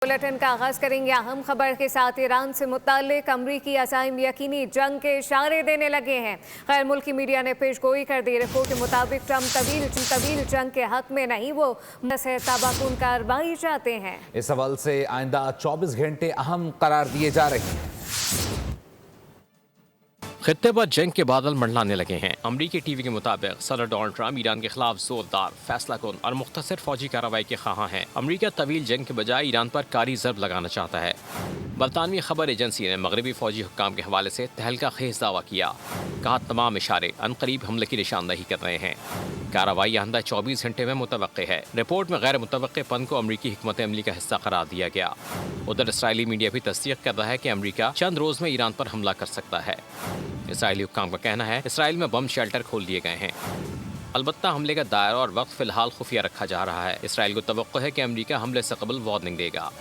Bulletin का आगाज करेंगे अहम खबर के साथ। ईरान से मुताल्लिक अमरीकी अज़ाइम यकीनी जंग के इशारे देने लगे हैं। गैर मुल्की मीडिया ने पेशगोई कर दी। रिपोर्ट के मुताबिक ट्रंप तवील जंग के हक में नहीं, वो तबाहकुन कार्रवाई चाहते हैं। इस हवाले से आइंदा 24 घंटे अहम करार दिए जा रहे हैं। खित्ते पर जंग के बादल मंडलाने लगे हैं। अमरीकी टीवी के मुताबिक सदर डोनाल्ड ट्रंप ईरान के खिलाफ जोरदार, फैसला कुन और मुख्तसर फौजी कार्रवाई के ख्वाहां हैं। अमरीका तवील जंग के बजाय ईरान पर कारी ज़रब लगाना चाहता है। बरतानवी खबर एजेंसी ने मगरबी फौजी हुक्काम के हवाले से तहलका खेज दावा किया। कहा तमाम इशारे अनकरीब हमले की निशानदही कर रहे हैं। कार्रवाई आइंदा 24 घंटे में मुतवक्के है। रिपोर्ट में गैर मुतवक्केपन को अमरीकी हिकमत अमली का हिस्सा करार दिया गया। उधर इसराइली मीडिया भी तस्दीक कर रहा है कि अमरीका चंद रोज में ईरान पर हमला कर सकता है। इसराइली हुक्काम का कहना है इसराइल में बम शेल्टर खोल दिए गए हैं। अलबत्ता हमले का दायरा और वक्त फिलहाल खुफिया रखा जा रहा है। इसराइल को तवक्को है कि अमरीका हमले से कबल वार्निंग देगा।